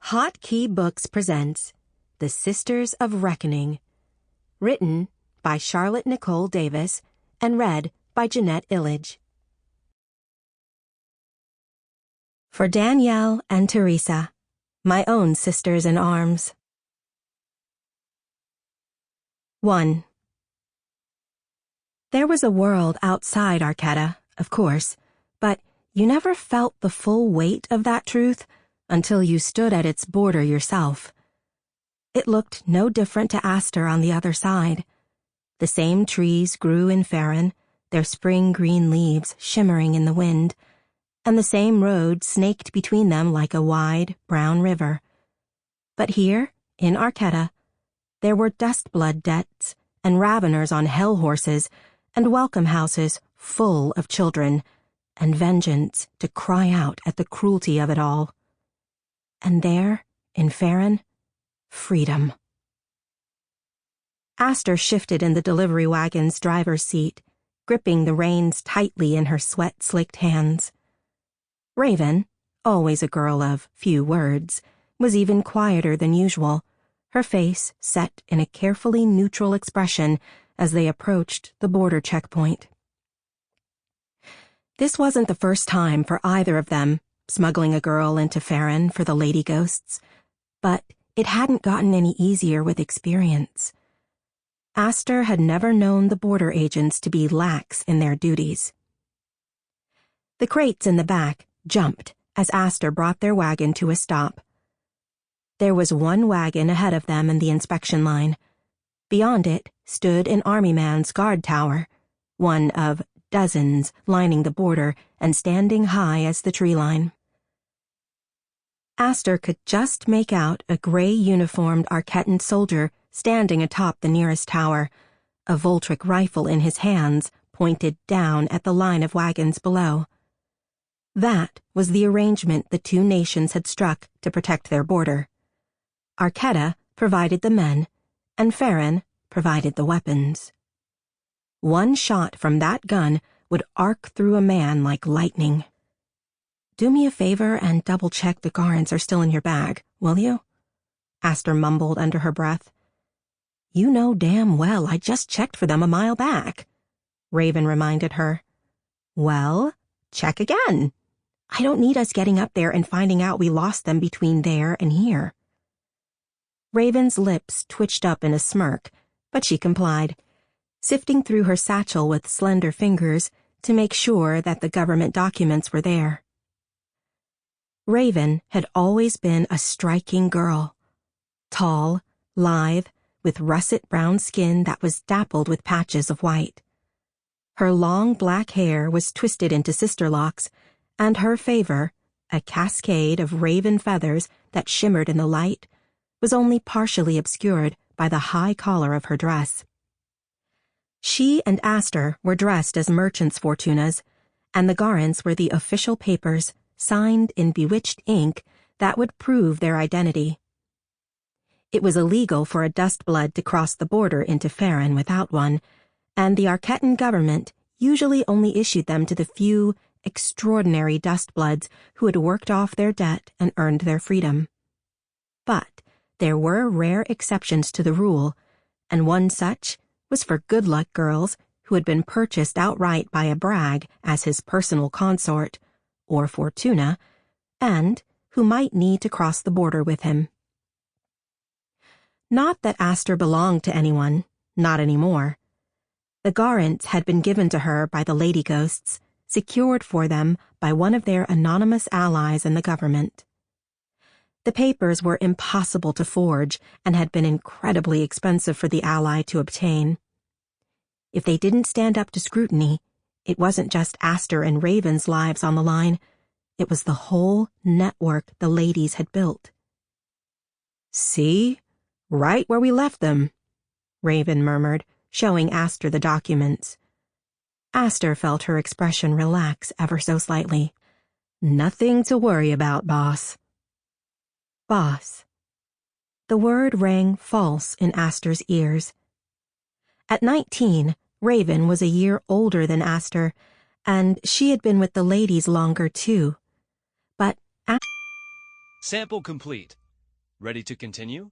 Hot Key Books presents The Sisters of Reckoning, written by Charlotte Nicole Davis and read by Jeanette Illidge. For Danielle and Teresa, my own sisters in arms. 1. There was a world outside Arquetta, of course, but you never felt the full weight of that truth until you stood at its border yourself. It looked no different to Aster on the other side. The same trees grew in Farron, their spring green leaves shimmering in the wind, and the same road snaked between them like a wide, brown river. But here, in Arquetta, there were dustblood debts and raveners on hell horses and welcome houses full of children, and vengeance to cry out at the cruelty of it all. And there, in Farron, freedom. Aster shifted in the delivery wagon's driver's seat, gripping the reins tightly in her sweat-slicked hands. Raven, always a girl of few words, was even quieter than usual, her face set in a carefully neutral expression as they approached the border checkpoint. This wasn't the first time for either of them, smuggling a girl into Farron for the lady ghosts, but it hadn't gotten any easier with experience. Aster had never known the border agents to be lax in their duties. The crates in the back jumped as Aster brought their wagon to a stop. There was one wagon ahead of them in the inspection line. Beyond it stood an army man's guard tower, one of dozens lining the border and standing high as the tree line. Aster could just make out a gray-uniformed Arquettan soldier standing atop the nearest tower, a Voltric rifle in his hands pointed down at the line of wagons below. That was the arrangement the two nations had struck to protect their border. Arquetta provided the men, and Farron provided the weapons. One shot from that gun would arc through a man like lightning. "Do me a favor and double-check the garnts are still in your bag, will you?" Aster mumbled under her breath. "You know damn well I just checked for them a mile back," Raven reminded her. "Well, check again. I don't need us getting up there and finding out we lost them between there and here." Raven's lips twitched up in a smirk, but she complied, sifting through her satchel with slender fingers to make sure that the government documents were there. Raven had always been a striking girl. Tall, lithe, with russet brown skin that was dappled with patches of white. Her long black hair was twisted into sister locks, and her favor, a cascade of raven feathers that shimmered in the light, was only partially obscured by the high collar of her dress. She and Aster were dressed as merchants' fortunas, and the garnts were the official papers signed in bewitched ink that would prove their identity. It was illegal for a dustblood to cross the border into Farron without one, and the Arquettan government usually only issued them to the few extraordinary dustbloods who had worked off their debt and earned their freedom. But there were rare exceptions to the rule, and one such was for good-luck girls who had been purchased outright by a brag as his personal consort, or Fortuna, and who might need to cross the border with him. Not that Aster belonged to anyone, not anymore. The garnts had been given to her by the lady ghosts, secured for them by one of their anonymous allies in the government. The papers were impossible to forge and had been incredibly expensive for the ally to obtain. If they didn't stand up to scrutiny, it wasn't just Aster and Raven's lives on the line. It was the whole network the ladies had built. "See? Right where we left them," Raven murmured, showing Aster the documents. Aster felt her expression relax ever so slightly. "Nothing to worry about, boss." Boss. The word rang false in Aster's ears. At 19, Raven was a year older than Aster, and she had been with the ladies longer too. But Sample complete. Ready to continue?